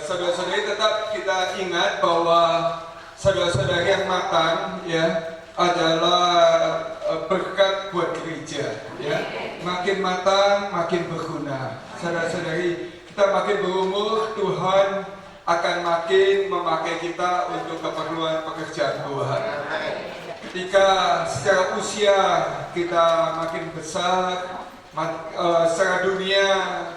Saudara-saudari tetap kita ingat bahwa saudara-saudari yang matang ya adalah berkat buat gereja ya. Makin matang makin berguna. Saudara-saudari, kita makin berumur, Tuhan akan makin memakai kita untuk keperluan pekerjaan Tuhan. Ketika secara usia kita makin besar, secara dunia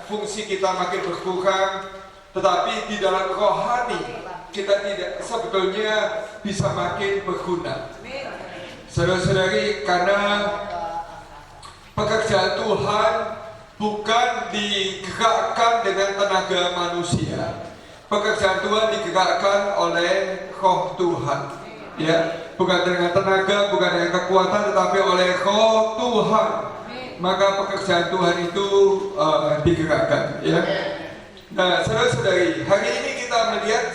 fungsi kita makin berkurang, tetapi di dalam rohani kita tidak sebetulnya bisa makin berguna. Saudara-saudari, karena pekerjaan Tuhan bukan digerakkan dengan tenaga manusia. Pekerjaan Tuhan digerakkan oleh Roh Tuhan, ya, bukan dengan tenaga, bukan dengan kekuatan, tetapi oleh Roh Tuhan. Maka pekerjaan Tuhan itu digerakkan, ya. Nah, saudara-saudari, hari ini kita melihat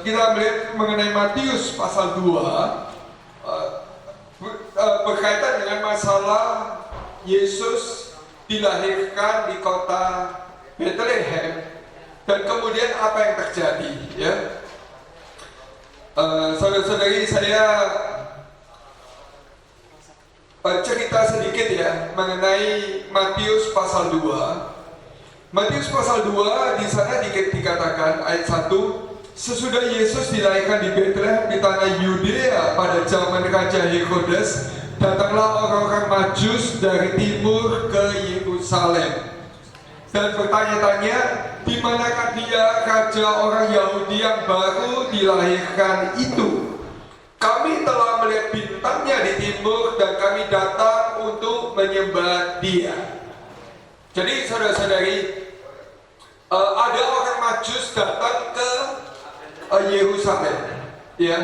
kita melihat mengenai Matius pasal 2 berkaitan dengan masalah Yesus dilahirkan di kota Bethlehem dan kemudian apa yang terjadi, ya. Saudara-saudari, saya cerita sedikit ya mengenai Matius pasal 2. Matius pasal 2 di sana dikatakan ayat 1, sesudah Yesus dilahirkan di Bethlehem di tanah Yudea pada zaman Raja Herodes, datanglah orang-orang Majus dari timur ke Yerusalem dan bertanya-tanya, di manakah dia raja orang Yahudi yang baru dilahirkan itu? Kami telah melihat bintangnya di timur dan kami datang untuk menyembah dia. Jadi saudara-saudari, ada orang Majus datang ke Yerusalem, ya.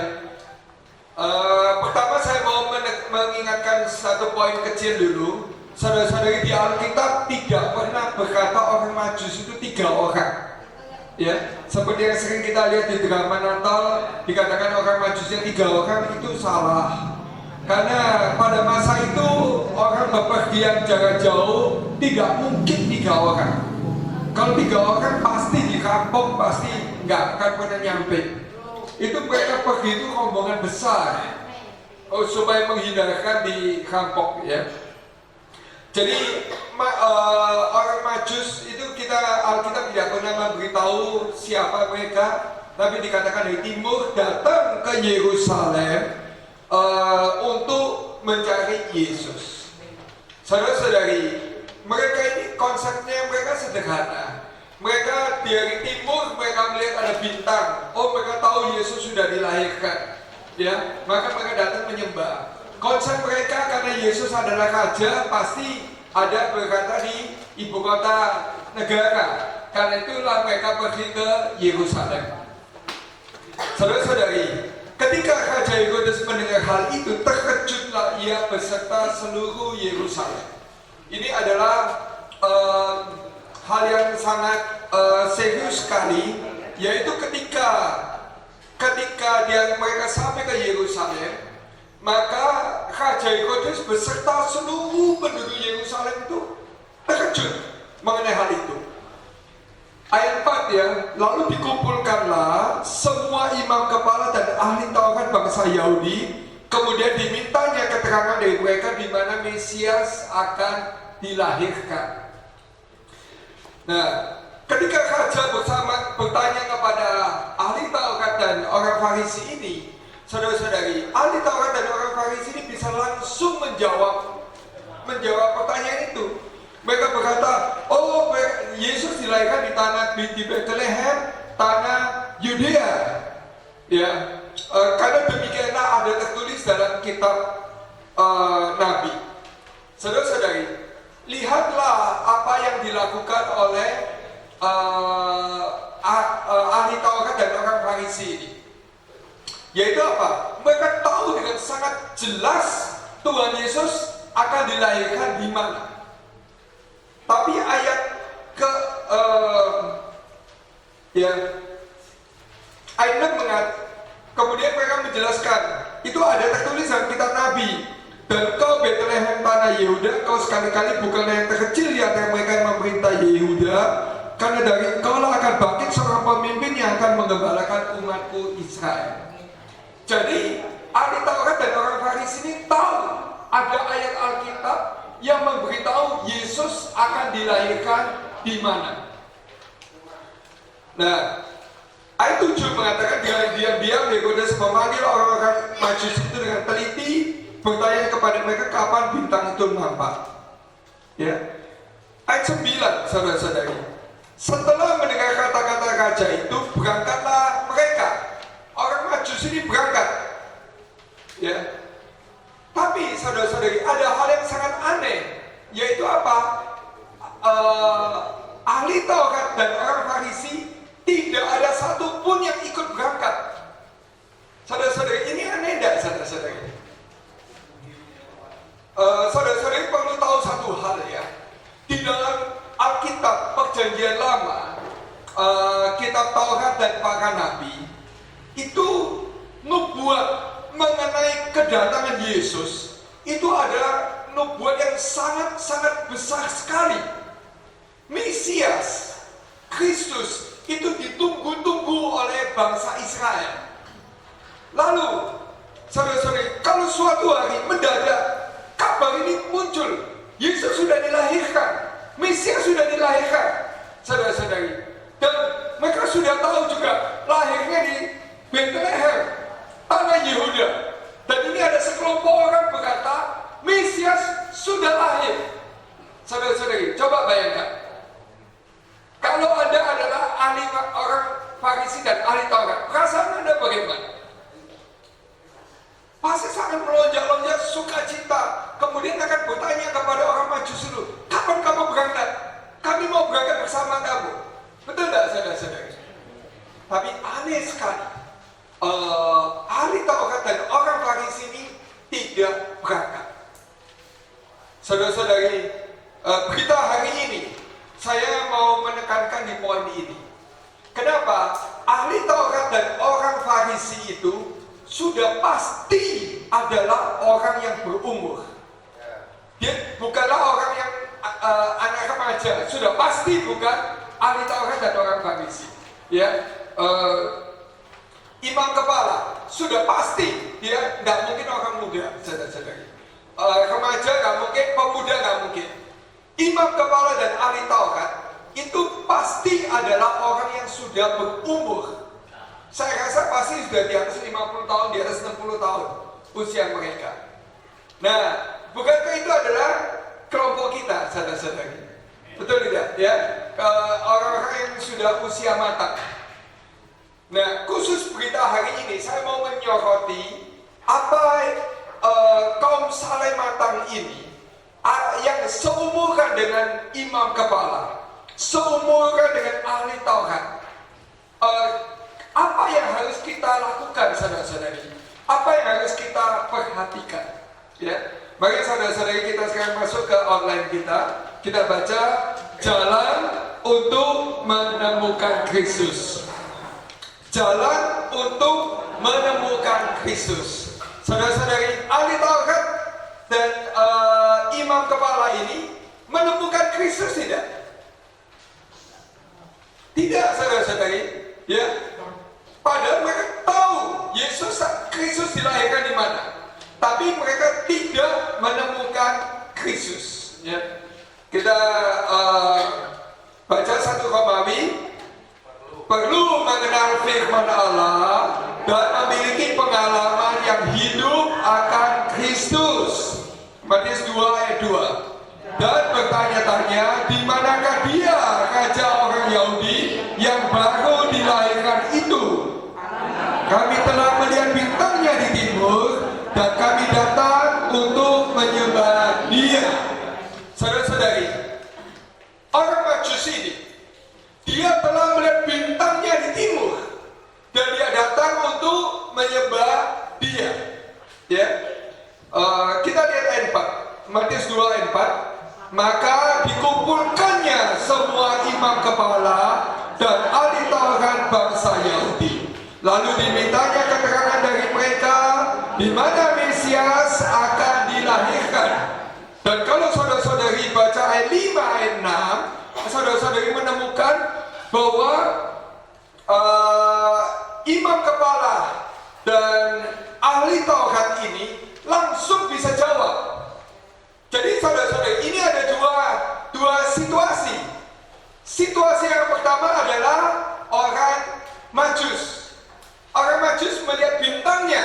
Pertama saya mau mengingatkan satu poin kecil dulu. Saudara-saudari, di Alkitab tidak pernah berkata orang Majus itu 3 orang. Ya, seperti yang sering kita lihat di drama Natal, dikatakan orang Majusnya 3 orang, itu salah. Karena pada masa itu orang bepergian jarak jauh tidak mungkin 3 orang. Kalau 3 orang pasti dirampok, pasti nggak akan pernah nyampe. Itu mereka pergi itu rombongan besar, supaya menghindarkan dirampok, ya. Jadi orang Majus itu Alkitab tidak pernah memberitahu siapa mereka, tapi dikatakan dari timur datang ke Yerusalem untuk mencari Yesus. Saudara-saudari, mereka ini konsepnya mereka sederhana. Mereka dari timur, mereka melihat ada bintang. Oh, mereka tahu Yesus sudah dilahirkan, ya. Maka mereka datang menyembah. Konsep mereka karena Yesus adalah raja, pasti ada berkata di ibu kota negara. Karena itulah mereka pergi ke Yerusalem. Saudara-saudari, ketika Raja Herodes mendengar hal itu, terkejutlah ia beserta seluruh Yerusalem. Ini adalah hal yang sangat serius sekali, yaitu ketika mereka sampai ke Yerusalem, maka Raja Herodes beserta seluruh penduduk Yerusalem itu terkejut mengenai hal itu. Ayat 4 ya, lalu dikumpulkanlah semua imam kepala dan ahli Taurat bangsa Yahudi, kemudian dimintanya keterangan dari mereka di mana Mesias akan dilahirkan. Nah, ketika raja bertanya kepada ahli Taurat dan orang Farisi ini, saudara-saudari, ahli Taurat dan orang Farisi ini bisa langsung menjawab pertanyaan itu. Mereka berkata, oh, Yesus dilahirkan di Bethlehem, tanah Yudea, ya. Karena demikianlah ada tertulis dalam kitab Nabi. Saudara-saudari, lihatlah apa yang dilakukan oleh ahli Taurat dan orang Farisi ini. Yaitu apa? Mereka tahu dengan sangat jelas Tuhan Yesus akan dilahirkan di mana. Tapi ayat ayat 6 kemudian mereka menjelaskan, itu ada tertulis dalam kitab Nabi, Dan kau Bethlehem tanah Yehuda, kau sekali-kali bukanlah yang terkecil di antara mereka yang memerintah Yehuda, karena dari engkau lah akan bangkit seorang pemimpin yang akan menggembalakan umatku Israel. Jadi ahli Taurat dan orang Farisi ini tahu ada ayat Alkitab yang memberitahu Yesus akan dilahirkan di mana. Nah, ayat 7 mengatakan diam-diam Herodes memanggil orang-orang Majus itu dengan teliti, bertanya kepada mereka kapan bintang itu nampak. Ya. Ayat 9, saudara-saudari. Setelah mendengar kata-kata raja itu, berangkatlah mereka. Orang Majus ini berangkat. Ya. Tapi saudara-saudari, ada hal yang sangat aneh, yaitu apa? Ahli Taurat dan orang Farisi tidak ada satupun yang ikut berangkat. Saudara-saudari, ini aneh tidak, saudara-saudari? Saudara-saudari perlu tahu satu hal ya. Di dalam Alkitab Perjanjian Lama, kitab Taurat dan para nabi, itu nubuat mengenai kedatangan Yesus itu adalah nubuat yang sangat-sangat besar sekali. Mesias Kristus itu ditunggu-tunggu oleh bangsa Israel. Lalu, saudara-saudari, kalau suatu hari mendadak kabar ini muncul, Yesus sudah dilahirkan, Mesias sudah dilahirkan, saudara-saudari, dan mereka sudah tahu juga lahirnya di Bethlehem, tanah Yehuda. Dan ini ada sekelompok orang berkata, Mesias sudah lahir. Saudara-saudari, coba bayangkan, kalau Anda adalah ahli orang Farisi dan ahli Taurat, perasaan Anda bagaimana? Pasti sangat melonjak-lonjak sukacita. Kemudian akan bertanya kepada orang Majus dulu, kapan kamu berangkat? Kami mau berangkat bersama kamu. Betul tidak, saudara-saudari? Tapi aneh sekali, ahli Taurat dan orang Farisi ini tidak berangkat. Saudara-saudari, berita hari ini saya mau menekankan di poin ini. Kenapa? Ahli Taurat dan orang Farisi itu sudah pasti adalah orang yang berumur. Dia bukanlah orang yang anak remaja, sudah pasti bukan ahli Taurat dan orang Farisi. Ya, imam kepala sudah pasti dia tidak mungkin orang muda, saudara-saudari. Remaja nggak mungkin, pemuda nggak mungkin. Imam kepala dan ahli Taurat itu pasti adalah orang yang sudah berumur. Saya rasa pasti sudah di atas 50 tahun, di atas 60 tahun usia mereka. Nah, bukankah itu adalah kelompok kita, saudara-saudari? Betul tidak? Ya, orang-orang yang sudah usia matang. Nah, khusus berita hari ini saya mau menyoroti apa kaum saleh matang ini yang seumuran dengan imam kepala, seumuran dengan ahli Taurat. Apa yang harus kita lakukan, saudara-saudari? Apa yang harus kita perhatikan? Ya, mari saudara-saudari kita sekarang masuk ke online kita. Kita baca Jalan untuk Menemukan Kristus. Jalan untuk Menemukan Kristus. Saudara-saudari, ahli Taurat dan imam kepala ini menemukan Kristus tidak? Tidak, saudara-saudari. Ya. Padahal mereka tahu Yesus Kristus dilahirkan di mana, tapi mereka tidak menemukan Kristus. Ya. Kita baca 1 Romawi, perlu mengenal firman Allah dan memiliki pengalaman yang hidup akan Kristus. Matius 2 ayat 2. Dan bertanya-tanya, di manakah dia, raja orang Yahudi yang baru dilahirkan itu? Kami telah melihat bintangnya di timur, dan kami datang untuk menyembah dia. Saudara-saudari, orang Majus ini, dia telah melihat bintangnya di timur, dan dia datang untuk menyembah dia. Ya, kita lihat ayat 4, Matius 2 ayat 4. Maka dikumpulkannya semua imam kepala dan ahli Taurat bangsa Yahudi. Lalu dimintanya keterangan dari mereka di mana Mesias akan dilahirkan. dilahirkan. Dan kalau saudara-saudari baca ayat 5, ayat 6, saudara-saudari menemukan bahwa imam kepala dan ahli Taurat ini langsung bisa jawab. Jadi saudara-saudari, ini ada dua situasi. Situasi yang pertama adalah orang Majus. Orang Majus melihat bintangnya,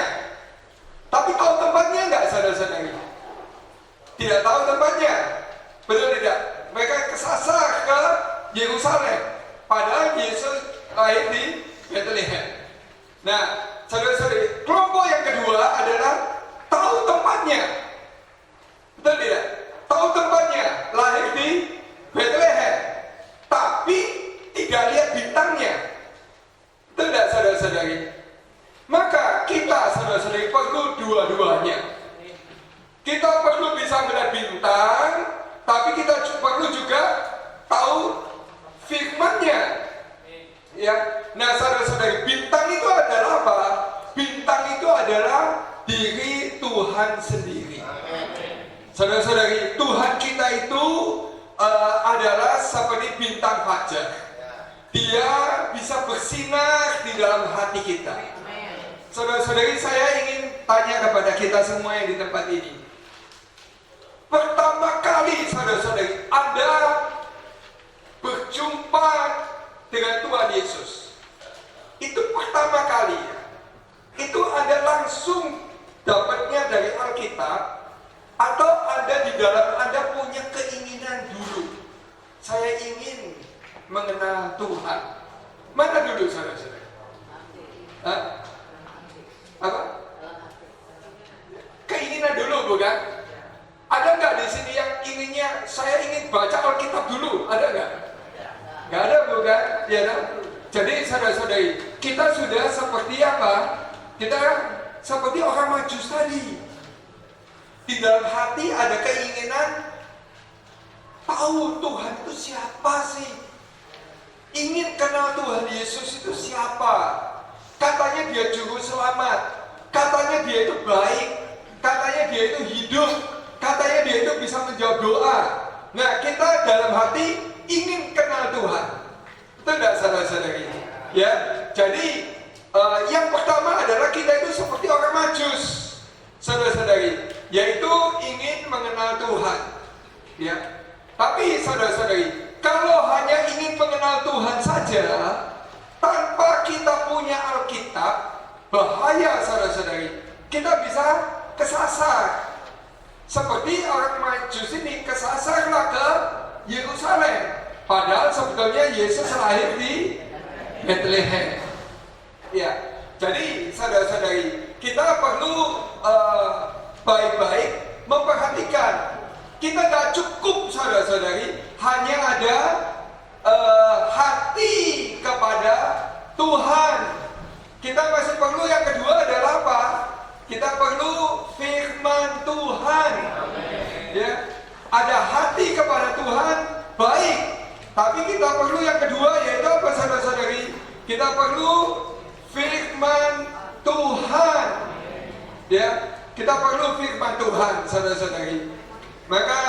tapi tahu tempatnya enggak, saudara-saudari? Tidak tahu tempatnya. Betul tidak? Mereka kesasar ke Yerusalem, padahal Yesus lahir di Bethlehem. Nah, saudara-saudari, kelompok yang kedua adalah tahu tempatnya. Betul tidak? Tahu tempatnya, lahir di Bethlehem, tapi tidak lihat bintangnya. Betul tidak, saudara-saudari? Maka kita, saudara-saudari, perlu dua-duanya. Kita perlu bisa melihat bintang, tapi kita perlu juga tahu firman-Nya. Ya, nah saudara-saudari, bintang itu adalah apa? Bintang itu adalah diri Tuhan sendiri. Saudara-saudari, Tuhan kita itu adalah seperti bintang fajar. Dia bisa bersinar di dalam hati kita. Saudara-saudari, saya ingin tanya kepada kita semua yang di tempat ini. Pertama kali, saudara-saudari, Anda berjumpa dengan Tuhan Yesus, itu pertama kali, itu Anda langsung dapatnya dari Alkitab, atau Anda di dalam Anda punya keinginan dulu, saya ingin mengenal Tuhan. Mana dulu, saudara-saudara? Hah? Apa? Keinginan dulu, bukan? Ada nggak di sini yang inginnya, saya ingin baca Alkitab dulu? Ada nggak? Nggak ada, bukan? Ya, no? Jadi saudara-saudari, kita sudah seperti apa? Kita seperti orang Majus tadi. Di dalam hati ada keinginan tahu Tuhan itu siapa sih? Ingin kenal Tuhan Yesus itu siapa? Katanya dia juru selamat, katanya dia itu baik, katanya dia itu hidup, katanya dia itu bisa menjawab doa. Nah, kita dalam hati ingin kenal Tuhan. Betul tidak, saudara-saudari? Ya, jadi yang pertama adalah kita itu seperti orang Majus, saudara-saudari, yaitu ingin mengenal Tuhan. Ya, tapi saudara-saudari, kalau hanya ingin mengenal Tuhan saja tanpa kita punya Alkitab, bahaya, saudara-saudari. Kita bisa kesasar. Seperti orang Majus ini kesasarlah ke Yerusalem, padahal sebetulnya Yesus lahir di Bethlehem. Ya, jadi saudara-saudari, kita perlu baik-baik memperhatikan. Kita tidak cukup, saudara-saudari, hanya ada hati kepada Tuhan. Kita masih perlu yang kedua adalah apa? Kita perlu firman Tuhan. Ya, ada hati kepada Tuhan, baik. Tapi kita perlu yang kedua, yaitu apa, saudara-saudari? Kita perlu firman Tuhan. Ya, kita perlu firman Tuhan, saudara-saudari. Maka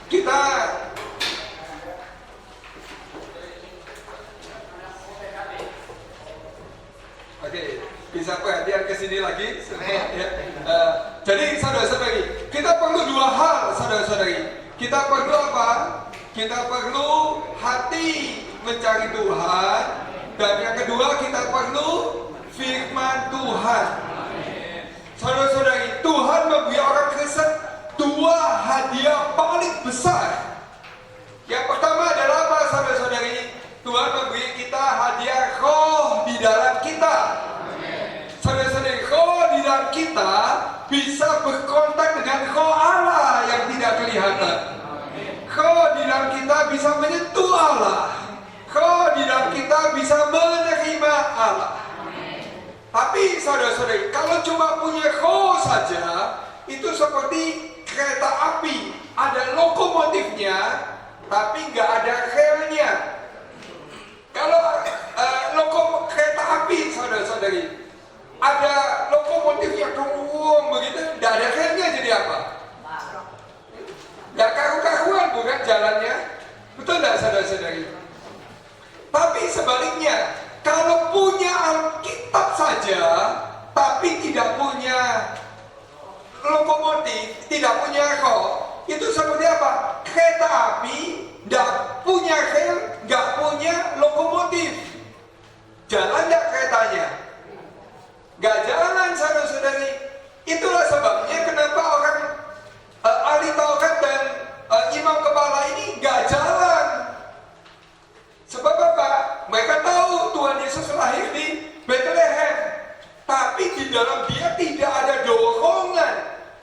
kita bisa perhatian ke sini lagi. Ya. Jadi saudara-saudari, kita perlu dua hal, saudara-saudari. Kita perlu apa? Kita perlu hati mencari Tuhan, dan yang kedua kita perlu firman Tuhan. Saudara-saudari, Tuhan memberi orang Kristen dua hadiah paling besar. Yang pertama adalah apa, saudara-saudari? Tuhan memberi kita hadiah roh di dalam kita. Saudara-saudari, roh di dalam kita bisa berkontak dengan roh Allah yang tidak kelihatan. Roh di dalam kita bisa menyentuh Allah. Roh di dalam kita bisa menerima Allah. Tapi saudara-saudari, kalau cuma punya roh saja, itu seperti kereta api, ada lokomotifnya, tapi nggak ada relnya. Kalau kereta api, saudara-saudari, ada lokomotif yang begitu, tidak ada remnya jadi apa? Nggak karu-karuan bukan jalannya. Betul nggak saudara-saudari? Tapi sebaliknya, kalau punya Alkitab saja, tapi tidak punya lokomotif, tidak punya roh, itu seperti apa? Kereta api nggak punya rel, nggak punya lokomotif. Jalan nggak keretanya? Nggak jalan, saudara-saudari. Itulah sebabnya kenapa orang ahli Taurat dan imam kepala ini nggak jalan. Sebab apa? Mereka tahu Tuhan Yesus lahir di Bethlehem, tapi di dalam dia tidak ada dorongan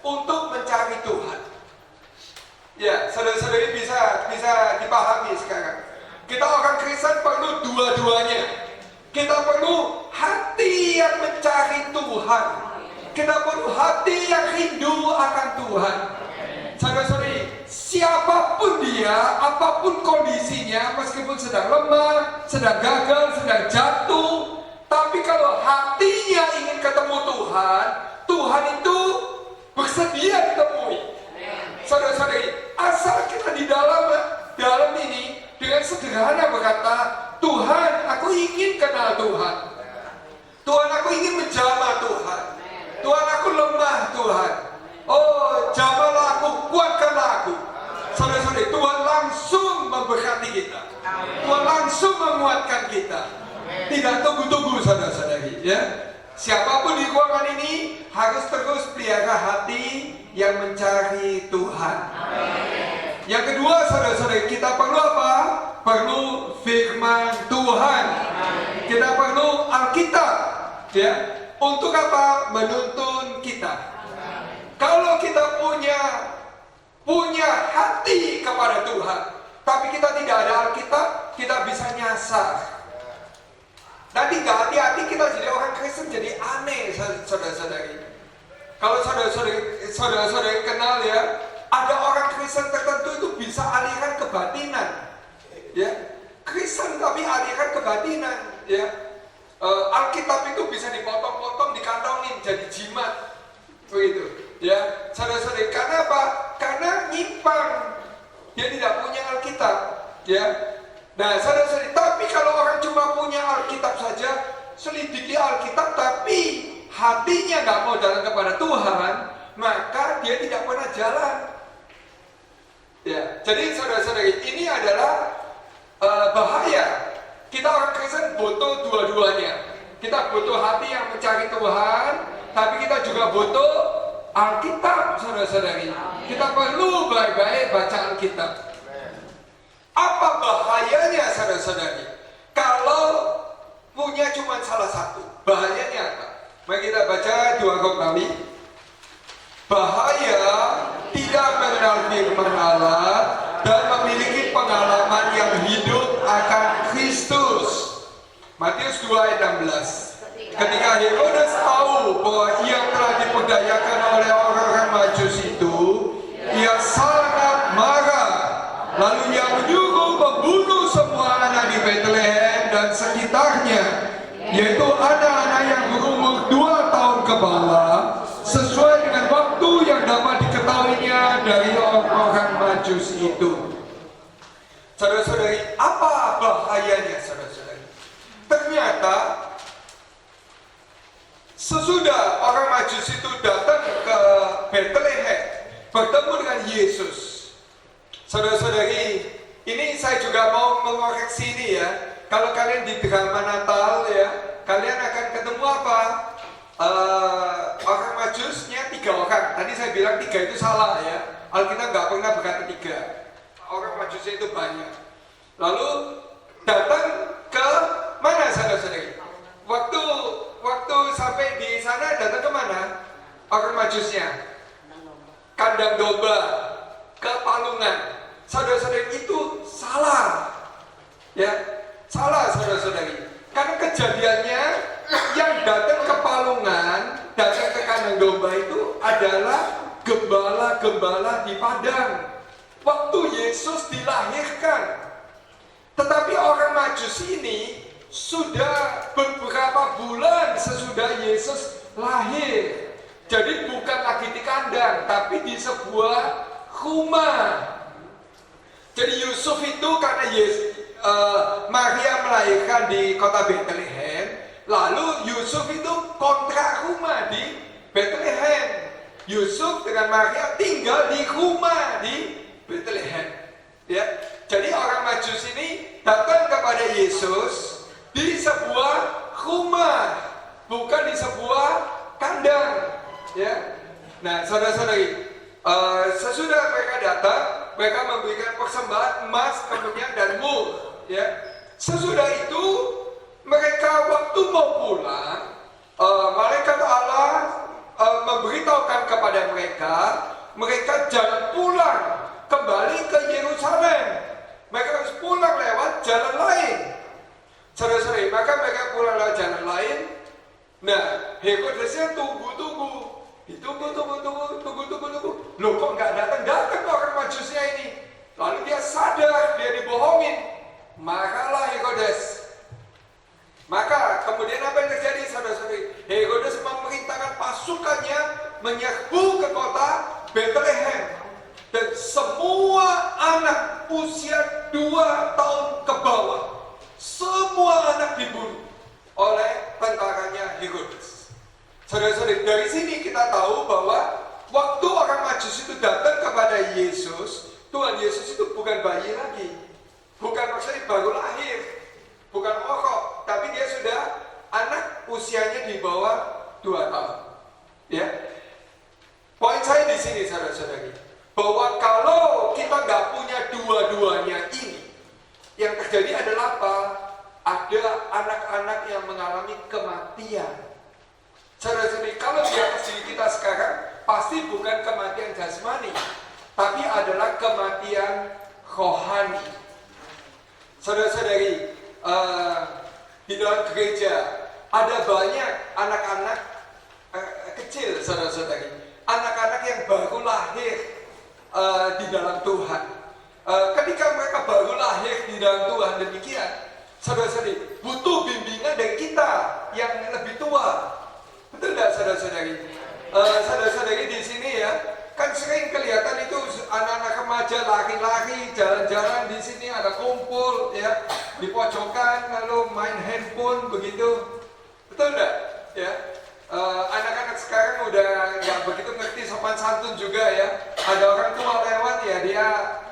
untuk mencari Tuhan. Ya, saudara-saudari bisa dipahami sekarang. Kita orang Kristen perlu dua-duanya. Kita perlu hati yang mencari Tuhan. Kita perlu hati yang rindu akan Tuhan. Saudara-saudari, siapapun dia, apapun kondisinya, meskipun sedang lemah, sedang gagal, sedang jatuh, tapi kalau hatinya ingin ketemu Tuhan, Tuhan itu bersedia ditemui. Saudara-saudari, asal kita di dalam ini dengan sederhana berkata, Tuhan, aku ingin kenal Tuhan. Tuhan, aku ingin menjamah Tuhan. Tuhan, aku lemah Tuhan. Oh, jamalah aku, kuatkanlah aku. Saudara-saudari, Tuhan langsung memberkati kita. Tuhan langsung menguatkan kita. Tidak tunggu-tunggu, saudara-saudari, ya. Siapapun di ruangan ini harus terus pelihara hati yang mencari Tuhan. Yang kedua, saudara-saudari, kita perlu apa? Perlu firman Tuhan. Kita perlu Alkitab, ya. Untuk apa? Menuntun kita. Kalau kita punya hati kepada Tuhan, tapi kita tidak ada Alkitab, kita bisa nyasar. Nanti nggak hati-hati kita jadi orang Kristen jadi aneh, saudara-saudari. Kalau saudara-saudari kenal ya, ada orang Kristen tertentu itu bisa aliran kebatinan, ya. Kristen tapi aliran kebatinan, ya. Alkitab itu bisa dipotong-potong, dikantongin jadi jimat, begitu. Ya, saudara-saudari, karena apa? Karena nyimpang, dia tidak punya Alkitab, ya. Nah, saudara-saudari, tapi kalau orang cuma punya Alkitab saja, selidiki Alkitab, tapi hatinya nggak mau jalan kepada Tuhan, maka dia tidak pernah jalan. Ya, jadi saudara-saudari, ini adalah bahaya. Kita orang Kristen butuh dua-duanya. Kita butuh hati yang mencari Tuhan, tapi kita juga butuh Alkitab, saudara-saudari. Kita perlu baik-baik baca Alkitab. Apa bahayanya, saudara-saudari? Kalau punya cuma salah satu, bahayanya apa? Mari kita baca 2 Romawi. Bahaya tidak mengenal firman Allah dan memiliki pengalaman yang hidup akan Kristus. Matius 2 ayat 16. Ketika Herodes tahu bahwa ia telah diperdayakan oleh orang-orang Majus itu, ia sangat marah. Lalu ia menyuruh membunuh semua anak di Bethlehem dan sekitarnya, yaitu anak-anak yang berumur 2 tahun ke bawah, sesuai dengan waktu yang dapat diketahuinya dari orang-orang Majus itu. Saudara-saudari, apa bahayanya, saudara-saudari? Ternyata sesudah orang Majus itu datang ke Bethlehem bertemu dengan Yesus, saudara-saudari, ini saya juga mau mengoreksi ini ya. Kalau kalian di drama Natal ya, kalian akan ketemu apa? Orang Majusnya 3 orang. Tadi saya bilang 3 itu salah ya. Alkitab nggak pernah berkata 3. Orang Majusnya itu banyak. Lalu datang ke mana, saudara-saudari? Waktu sampai di sana datang ke mana? Orang Majusnya kandang domba, ke palungan. Saudara-saudari, itu salah, ya, salah, saudara-saudari. Karena kejadiannya yang datang ke palungan, datang ke kandang domba itu adalah gembala-gembala di padang waktu Yesus dilahirkan. Tetapi orang Majus ini sudah beberapa bulan sesudah Yesus lahir. Jadi bukan lagi di kandang, tapi di sebuah rumah. Jadi Yusuf itu karena Maria melahirkan di kota Bethlehem, lalu Yusuf itu kontrak rumah di Bethlehem. Yusuf dengan Maria tinggal di rumah di Bethlehem. Ya, jadi orang Majus ini datang kepada Yesus di sebuah rumah, bukan di sebuah kandang. Ya, nah saudara-saudari, sesudah mereka datang, mereka memberikan persembahan emas, kemenyan dan mur. Ya, sesudah itu mereka waktu mau pulang, malaikat Allah memberitahukan kepada mereka jalan pulang kembali ke Yerusalem. Mereka harus pulang lewat jalan lain. Saudara-saudari, maka mereka pulang lewat jalan lain. Nah, Herodesnya tunggu. Tunggu. Loh kok nggak datang orang Majusnya ini? Lalu dia sadar, dia dibohongin. Marahlah Herodes. Maka kemudian apa yang terjadi, saudara-saudari? Herodes memerintahkan pasukannya menyerbu ke kota Bethlehem. Dan semua anak usia 2 tahun ke bawah, semua anak dibunuh oleh tentaranya Herodes. Saudara-saudari, dari sini kita tahu bahwa waktu orang Majus itu datang kepada Yesus, Tuhan Yesus itu bukan bayi lagi, bukan maksudnya baru lahir, bukan orok, tapi dia sudah anak usianya di bawah 2 tahun. Ya, poin saya di sini, saudara-saudari, bahwa kalau kita nggak punya dua-duanya ini, yang terjadi adalah apa? Ada anak-anak yang mengalami kematian. Saudara-saudari, kalau di atas diri kita sekarang pasti bukan kematian jasmani, tapi adalah kematian rohani. Saudara-saudari, di dalam gereja ada banyak anak-anak kecil, saudara-saudari, anak-anak yang baru lahir di dalam Tuhan. Ketika mereka baru lahir di dalam Tuhan demikian, saudara-saudari, butuh bimbingan dari kita yang lebih tua. Betul tidak, saudara-saudari? Saudara-saudari di sini ya, kan sering kelihatan itu anak-anak remaja lari-lari, jalan-jalan di sini, ada kumpul ya di pojokan, lalu main handphone begitu. Betul tidak? Ya, anak-anak sekarang udah nggak begitu ngerti sopan santun juga ya. Ada orang tua lewat ya dia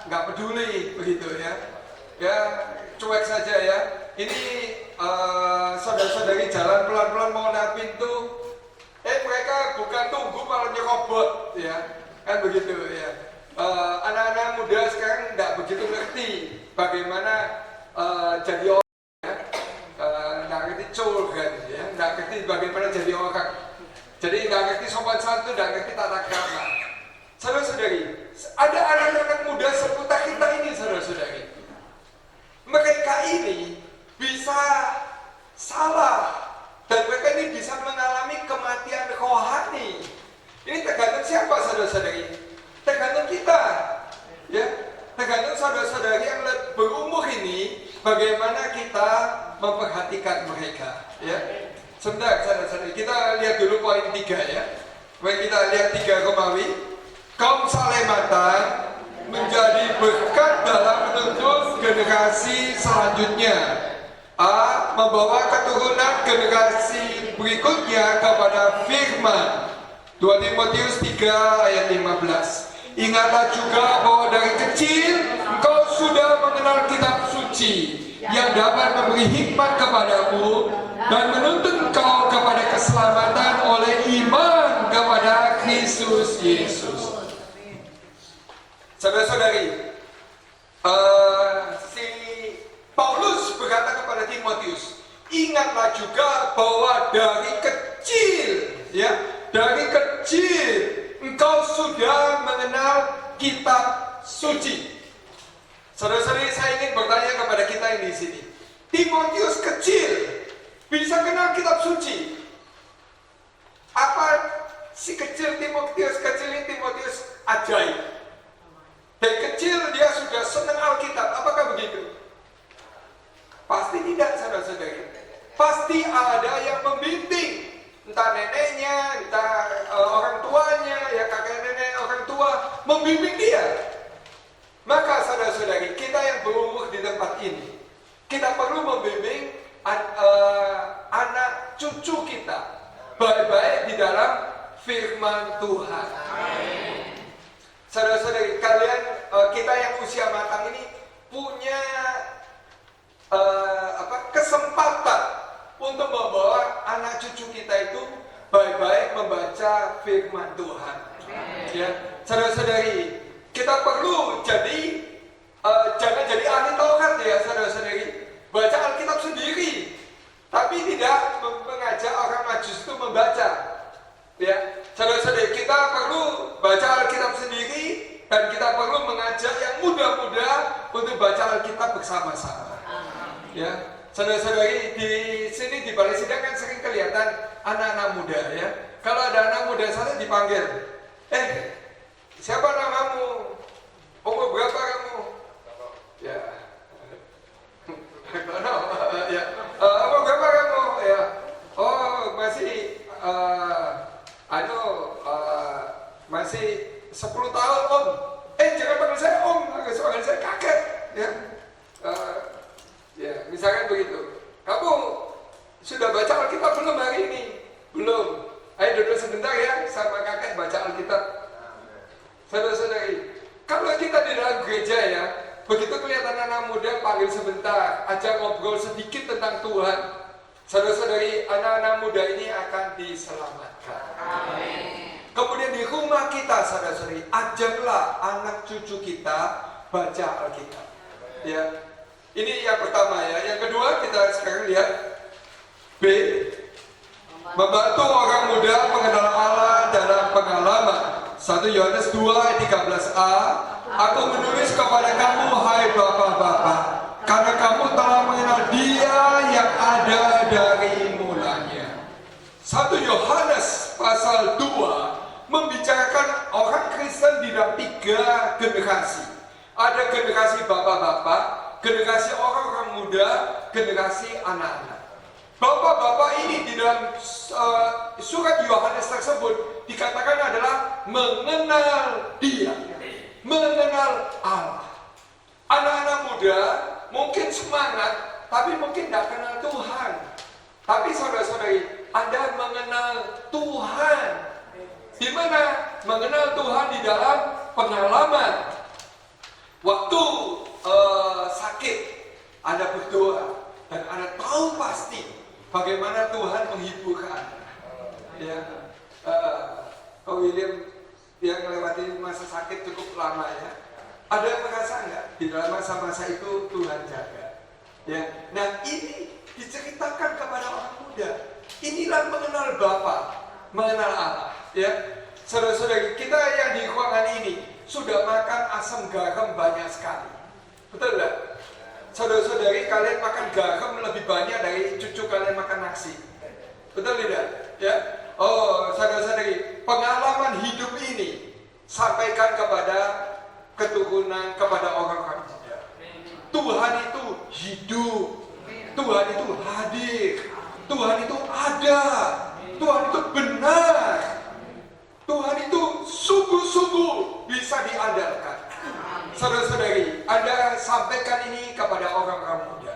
nggak peduli begitu ya. Ya, cuek saja ya. Ini saudara-saudari jalan pelan-pelan mau lewat pintu. Mereka bukan tunggu malah nyerobot ya, kan begitu ya. Anak-anak muda sekarang nggak begitu ngerti bagaimana jadi orang ya. Nggak ngerti cul kan ya, nggak ngerti bagaimana jadi orang. Jadi nggak ngerti sopan santun, nggak ngerti tata krama. Saudara-saudari, ada anak-anak muda seputar kita ini, saudara-saudari. Mereka ini bisa salah. Dan mereka ini bisa mengalami kematian rohani. Ini tergantung siapa, saudara-saudari? Tergantung kita. Ya, tergantung saudara-saudari yang berumur ini, bagaimana kita memperhatikan mereka. Ya, sebentar, saudara-saudari. Kita lihat dulu poin 3 ya. Mari kita lihat 3 Romawi. Kaum Salematan menjadi berkat dalam menuntun generasi selanjutnya. A. Membawa keturunan generasi berikutnya kepada firman. 2 Timotius 3 ayat 15. Ingatlah juga bahwa dari kecil engkau sudah mengenal kitab suci yang dapat memberi hikmat kepadamu dan menuntun engkau kepada keselamatan oleh iman kepada Kristus Yesus. Saudara-saudari, Paulus berkata kepada Timotius, ingatlah juga bahwa dari kecil, ya, dari kecil engkau sudah mengenal kitab suci. Saudara-saudari, saya ingin bertanya kepada kita yang di sini, Timotius kecil bisa kenal kitab suci? Apa si kecil Timotius ini Timotius ajaib? Dari kecil dia sudah senang Alkitab, apakah begitu? Pasti tidak, saudara-saudari. pasti ada yang membimbing, entah neneknya, entah orang tuanya, ya kakek nenek orang tua membimbing dia. Maka saudara-saudari kita yang berumur di tempat ini, kita perlu membimbing anak cucu kita baik-baik di dalam firman Tuhan. Saudara-saudari kalian, kita yang usia matang ini punya kesempatan untuk membawa anak cucu kita itu baik-baik membaca firman Tuhan. Ya, saudara-saudari, kita perlu jangan jadi ahli Taurat ya saudara-saudari. Baca Alkitab sendiri, tapi tidak mengajak orang Majus itu membaca. Ya, saudara-saudari, kita perlu baca Alkitab sendiri dan kita perlu mengajak yang muda-muda untuk baca Alkitab bersama-sama. Ya, saudara-saudari, di sini di balai sidang kan sering kelihatan anak-anak muda ya. Kalau ada anak muda sana dipanggil, siapa namamu? Umur berapa kamu? Ya, ya. Umur berapa kamu? Ya, oh masih masih 10 tahun om. Jangan panggil saya om, panggil saya kakek. Ya. Ya, misalkan begitu. Kamu sudah baca Alkitab belum hari ini? Belum. Ayo duduk sebentar ya sama kakek baca Alkitab. Saudara-saudari, kalau kita di dalam gereja ya, begitu kelihatan anak muda panggil sebentar, ajak ngobrol sedikit tentang Tuhan. Saudara-saudari, anak-anak muda ini akan diselamatkan. Amin. Kemudian di rumah kita, saudara-saudari, ajaklah anak cucu kita baca Alkitab. Ya. Ini yang pertama ya. Yang kedua kita sekarang lihat B. Membantu orang muda mengenal Allah dalam pengalaman. 1 Yohanes 2 ayat 13a. Aku menulis kepada kamu hai bapak-bapak, karena kamu telah mengenal Dia yang ada dari mulanya. 1 Yohanes pasal 2 membicarakan orang Kristen di dalam 3 generasi. Ada generasi bapak-bapak, generasi orang-orang muda, generasi anak-anak. Bapak-bapak ini di dalam surat Yohanes tersebut dikatakan adalah mengenal Dia, mengenal Allah. Anak-anak muda mungkin semangat, tapi mungkin tidak kenal Tuhan. Tapi saudara-saudari, Anda mengenal Tuhan. Di mana? Mengenal Tuhan di dalam pengalaman. Waktu sakit, Anda berdoa dan Anda tahu pasti bagaimana Tuhan menghibur Anda. Ya, William yang melewati masa sakit cukup lama ya. Ada yang merasa enggak di dalam masa-masa itu Tuhan jaga? Ya, nah ini diceritakan kepada orang muda. Inilah mengenal Bapa, mengenal Allah. Ya, saudara-saudari kita yang di ruangan ini sudah makan asam garam banyak sekali. Betul tidak? Saudara-saudari, kalian makan garam lebih banyak dari cucu kalian makan nasi. Betul tidak? Ya. Oh, saudara-saudari, pengalaman hidup ini sampaikan kepada keturunan, kepada orang-orang muda. Tuhan itu hidup. Tuhan itu hadir. Tuhan itu ada. Tuhan itu benar. Tuhan itu sungguh-sungguh bisa diandalkan. Saudara-saudari, Anda sampaikan ini kepada orang-orang muda.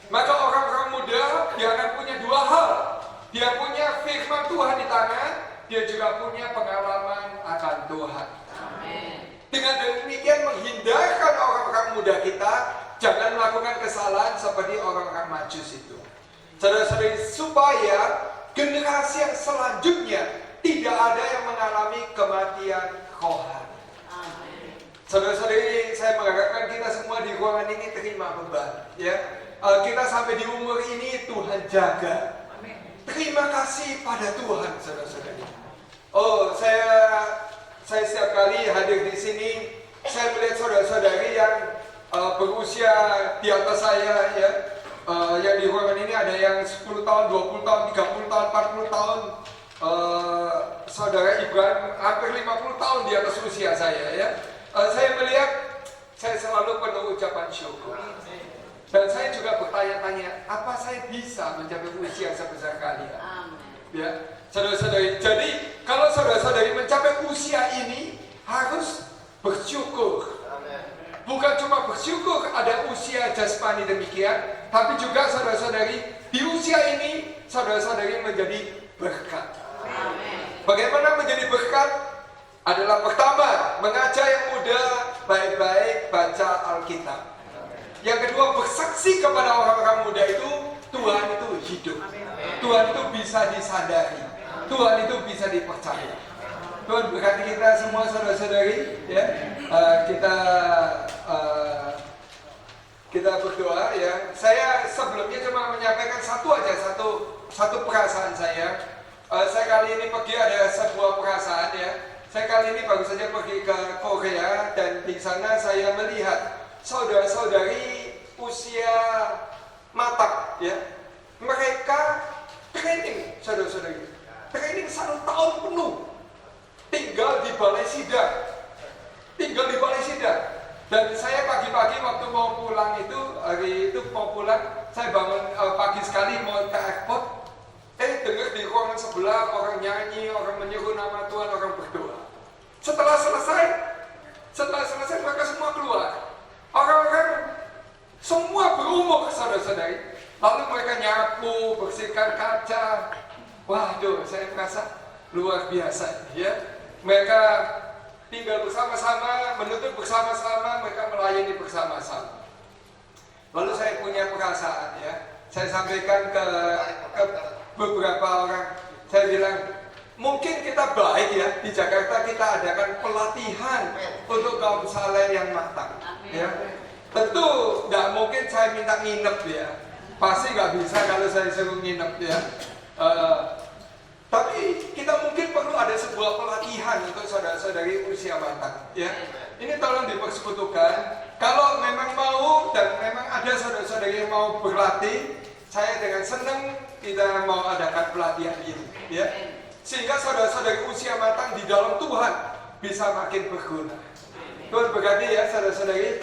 Maka orang-orang muda dia akan punya dua hal. Dia punya firman Tuhan di tangan, dia juga punya pengalaman akan Tuhan. Amin. Dengan demikian menghindarkan orang-orang muda kita jangan melakukan kesalahan seperti orang-orang Majus itu. Saudara-saudari, supaya generasi yang selanjutnya tidak ada yang mengalami kematian rohani. Saudara-saudari, saya mengharapkan kita semua di ruangan ini terima beban. Ya, kita sampai di umur ini Tuhan jaga. Terima kasih pada Tuhan, saudara-saudari. Oh, saya setiap kali hadir di sini, saya melihat saudara-saudari yang berusia di atas saya, ya, yang di ruangan ini ada yang 10 tahun, 20 tahun, 30 tahun, 40 tahun. Saudara Ibrahim hampir 50 tahun di atas usia saya, ya. Saya melihat, saya selalu penuh ucapan syukur. Dan saya juga bertanya-tanya, apa saya bisa mencapai usia sebesar kalian? Ya, saudara-saudari. Jadi kalau saudara-saudari mencapai usia ini harus bersyukur. Bukan cuma bersyukur ada usia jasmani demikian, tapi juga saudara-saudari di usia ini saudara-saudari menjadi berkat. Bagaimana menjadi berkat? Adalah pertama, mengajak yang muda baik-baik baca Alkitab. Yang kedua, bersaksi kepada orang-orang muda itu, Tuhan itu hidup. Tuhan itu bisa disadari. Tuhan itu bisa dipercaya. Tuhan berkati kita semua saudara-saudari, ya. Kita berdoa, ya. Saya sebelumnya cuma menyampaikan satu perasaan saya. Saya kali ini pergi ada sebuah perasaan, ya. Saya kali ini baru saja pergi ke Korea dan di sana saya melihat saudara-saudari usia matang, ya. Mereka training, saudara-saudari. Training 1 tahun penuh. Tinggal di balai sidang. Dan saya pagi-pagi waktu mau pulang itu, hari itu mau pulang, saya bangun pagi sekali mau ke airport. Dengar di ruangan sebelah orang nyanyi, orang menyebut nama Tuhan, orang berdoa. Setelah selesai mereka semua keluar. Orang-orang semua berumur, saudara-saudari. Lalu mereka nyapu, bersihkan kaca. Waduh, saya merasa luar biasa, ya. Mereka tinggal bersama-sama, menuntut bersama-sama, mereka melayani bersama-sama. Lalu saya punya perasaan, ya. Saya sampaikan ke beberapa orang, saya bilang, mungkin kita baik, ya, di Jakarta kita adakan pelatihan untuk kaum saleh yang matang, ya. Tentu nggak mungkin saya minta nginep, ya. Pasti nggak bisa kalau saya suruh nginep, ya. Tapi kita mungkin perlu ada sebuah pelatihan untuk saudara-saudari usia matang, ya. Ini tolong dipersekutukan. Kalau memang mau dan memang ada saudara-saudari yang mau berlatih, saya dengan senang kita mau adakan pelatihan ini, ya. Sehingga saudara-saudari usia matang di dalam Tuhan bisa makin berguna. Tuhan berkati, ya, saudara-saudari.